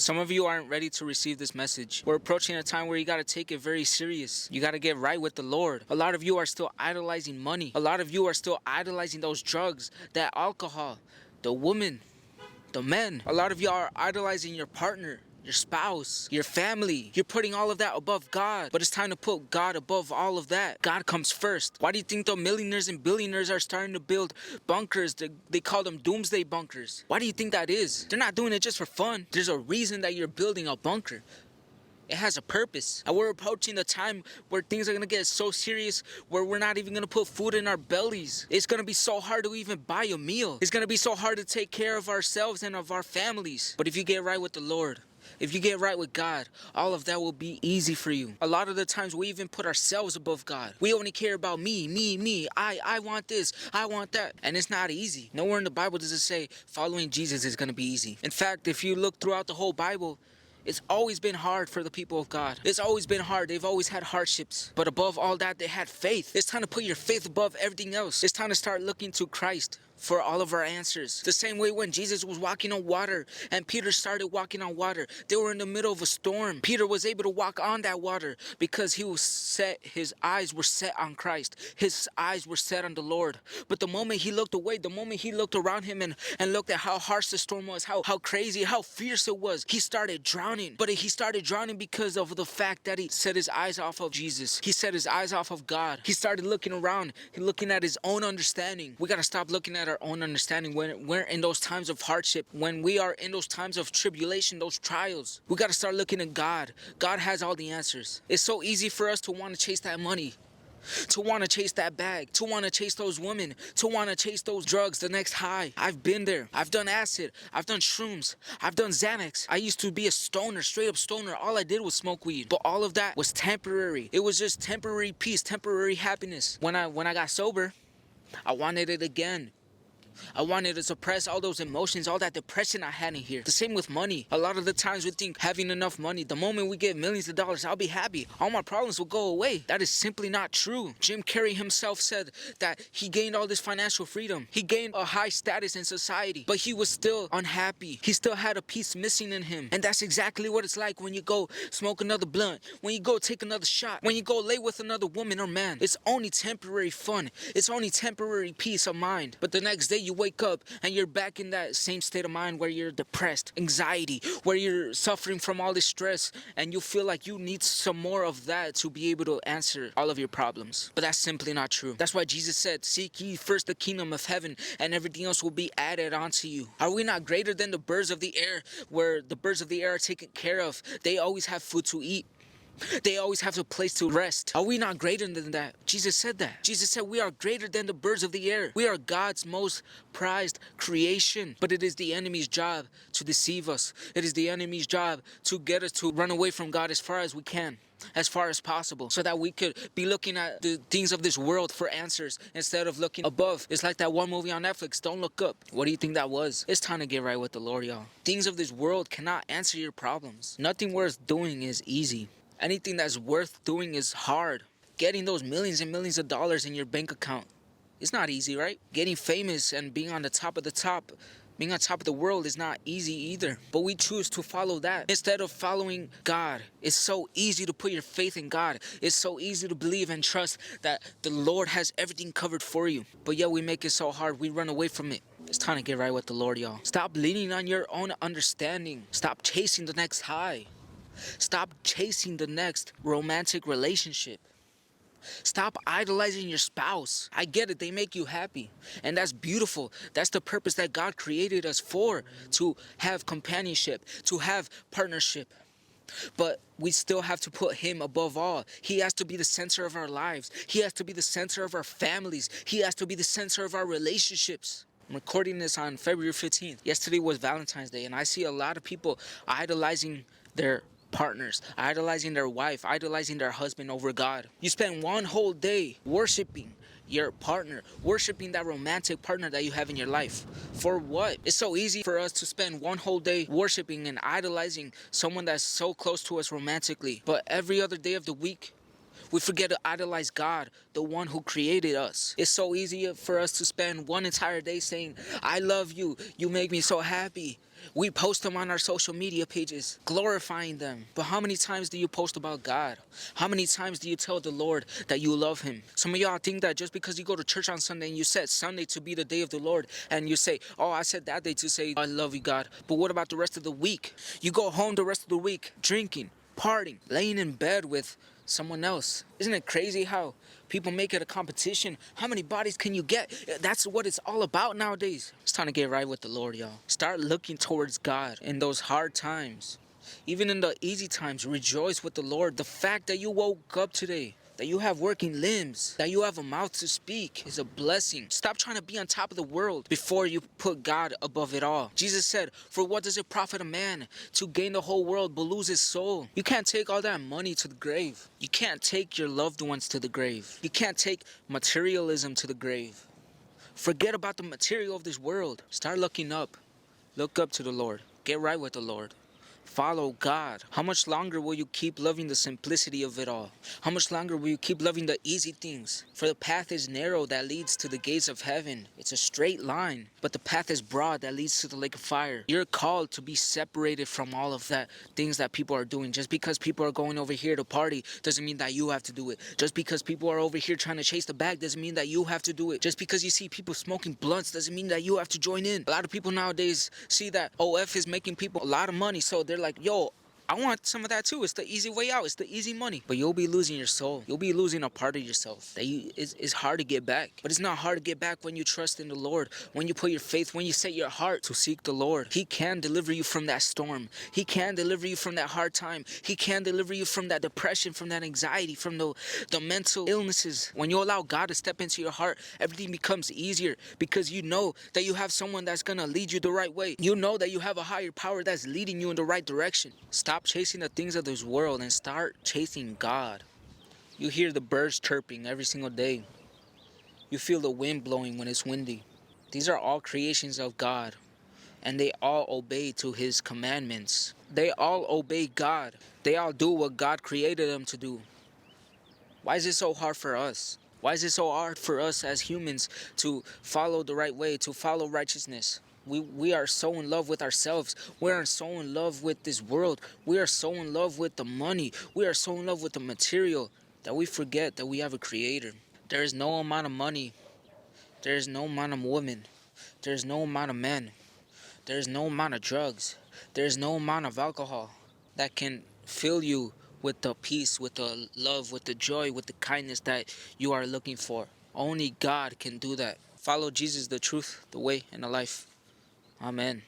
Some of you aren't ready to receive this message. We're approaching a time where you gotta take it very serious. You gotta get right with the Lord. A lot of you are still idolizing money. A lot of you are still idolizing those drugs, that alcohol, the women, the men. A lot of you are idolizing your partner, your spouse, your family. You're putting all of that above God. But it's time to put God above all of that. God comes first. Why do you think the millionaires and billionaires are starting to build bunkers? They call them doomsday bunkers. Why do you think that is? They're not doing it just for fun. There's a reason that you're building a bunker. It has a purpose. And we're approaching the time where things are going to get so serious where we're not even going to put food in our bellies. It's going to be so hard to even buy a meal. It's going to be so hard to take care of ourselves and of our families. But if you get right with the Lord, if you get right with God, all of that will be easy for you. A lot of the times we even put ourselves above God. We only care about me. I want this, I want that. And it's not easy. Nowhere in the Bible does it say following Jesus is going to be easy. In fact, if you look throughout the whole Bible, it's always been hard for the people of God. It's always been hard. They've always had hardships. But above all that, they had faith. It's time to put your faith above everything else. It's time to start looking to Christ for all of our answers. The same way when Jesus was walking on water and Peter started walking on water. They were in the middle of a storm. Peter was able to walk on that water because his eyes were set on Christ. His eyes were set on the Lord. But the moment he looked away, the moment he looked around him and looked at how harsh the storm was, how crazy, how fierce it was, he started drowning. But he started drowning because of the fact that he set his eyes off of Jesus. He set his eyes off of God. He started looking around, looking at his own understanding. We got to stop looking at our own understanding when we're in those times of hardship, when we are in those times of tribulation, those trials. We got to start looking at God. God has all the answers. It's so easy for us to want to chase that money, to want to chase that bag, to want to chase those women, to want to chase those drugs, the next high. I've been there. I've done acid. I've done shrooms. I've done Xanax. I used to be a stoner, straight up stoner. All I did was smoke weed. But all of that was temporary. It was just temporary peace, temporary happiness. When I got sober, I wanted it again. I wanted to suppress all those emotions, all that depression I had in here. The same with money. A lot of the times we think having enough money, the moment we get millions of dollars, I'll be happy. All my problems will go away. That is simply not true. Jim Carrey himself said that he gained all this financial freedom. He gained a high status in society, but he was still unhappy. He still had a piece missing in him. And that's exactly what it's like when you go smoke another blunt, when you go take another shot, when you go lay with another woman or man. It's only temporary fun. It's only temporary peace of mind. But the next day you wake up and you're back in that same state of mind where you're depressed, anxiety, where you're suffering from all this stress, and you feel like you need some more of that to be able to answer all of your problems. But that's simply not true. That's why Jesus said, seek ye first the kingdom of heaven and everything else will be added onto you. Are we not greater than the birds of the air, where the birds of the air are taken care of? They always have food to eat. They always have a place to rest. Are we not greater than that? Jesus said that. Jesus said we are greater than the birds of the air. We are God's most prized creation. But it is the enemy's job to deceive us. It is the enemy's job to get us to run away from God as far as we can, as far as possible, so that we could be looking at the things of this world for answers instead of looking above. It's like that one movie on Netflix, Don't Look Up. What do you think that was? It's time to get right with the Lord, y'all. Things of this world cannot answer your problems. Nothing worth doing is easy. Anything that's worth doing is hard. Getting those millions and millions of dollars in your bank account, it's not easy, right? Getting famous and being on the top of the top, being on top of the world is not easy either. But we choose to follow that instead of following God. It's so easy to put your faith in God. It's so easy to believe and trust that the Lord has everything covered for you. But yet we make it so hard. We run away from it. It's time to get right with the Lord, y'all. Stop leaning on your own understanding. Stop chasing the next high. Stop chasing the next romantic relationship. Stop idolizing your spouse. I get it, they make you happy. And that's beautiful. That's the purpose that God created us for, to have companionship, to have partnership. But we still have to put him above all. He has to be the center of our lives. He has to be the center of our families. He has to be the center of our relationships. I'm recording this on February 15th. Yesterday was Valentine's Day, and I see a lot of people idolizing their partners, idolizing their wife, idolizing their husband over God. You spend one whole day worshiping your partner, worshiping that romantic partner that you have in your life. For what? It's so easy for us to spend one whole day worshiping and idolizing someone that's so close to us romantically. But every other day of the week, we forget to idolize God, the one who created us. It's so easy for us to spend one entire day saying, I love you, you make me so happy. We post them on our social media pages, glorifying them. But how many times do you post about God? How many times do you tell the Lord that you love him? Some of y'all think that just because you go to church on Sunday and you set Sunday to be the day of the Lord, and you say, oh, I set that day to say, I love you, God. But what about the rest of the week? You go home the rest of the week drinking, partying, laying in bed with someone else. Isn't it crazy how people make it a competition? How many bodies can you get? That's what it's all about nowadays. It's time to get right with the Lord, y'all. Start looking towards God in those hard times. Even in the easy times, rejoice with the Lord. The fact that you woke up today, that you have working limbs, that you have a mouth to speak is a blessing. Stop trying to be on top of the world before you put God above it all. Jesus said, for what does it profit a man to gain the whole world but lose his soul? You can't take all that money to the grave. You can't take your loved ones to the grave. You can't take materialism to the grave. Forget about the material of this world. Start looking up. Look up to the Lord. Get right with the Lord. Follow God. How much longer will you keep loving the simplicity of it all? How much longer will you keep loving the easy things? For the path is narrow that leads to the gates of heaven. It's a straight line, but the path is broad that leads to the lake of fire. You're called to be separated from all of that things that people are doing. Just because people are going over here to party doesn't mean that you have to do it. Just because people are over here trying to chase the bag doesn't mean that you have to do it. Just because you see people smoking blunts doesn't mean that you have to join in. A lot of people nowadays see that OF is making people a lot of money, so they're like, yo, I want some of that too. It's the easy way out. It's the easy money. But you'll be losing your soul. You'll be losing a part of yourself that it's hard to get back. But it's not hard to get back when you trust in the Lord. When you put your faith, when you set your heart to seek the Lord. He can deliver you from that storm. He can deliver you from that hard time. He can deliver you from that depression, from that anxiety, from the mental illnesses. When you allow God to step into your heart, everything becomes easier because you know that you have someone that's going to lead you the right way. You know that you have a higher power that's leading you in the right direction. Stop chasing the things of this world and start chasing God. You hear the birds chirping every single day. You feel the wind blowing when it's windy. These are all creations of God, and they all obey to his commandments. They all obey God. They all do what God created them to do. Why is it so hard for us? Why is it so hard for us as humans to follow the right way, to follow righteousness? We are so in love with ourselves. We are so in love with this world. We are so in love with the money. We are so in love with the material that we forget that we have a creator. There is no amount of money. There is no amount of women. There is no amount of men. There is no amount of drugs. There is no amount of alcohol that can fill you with the peace, with the love, with the joy, with the kindness that you are looking for. Only God can do that. Follow Jesus, the truth, the way, and the life. Amen.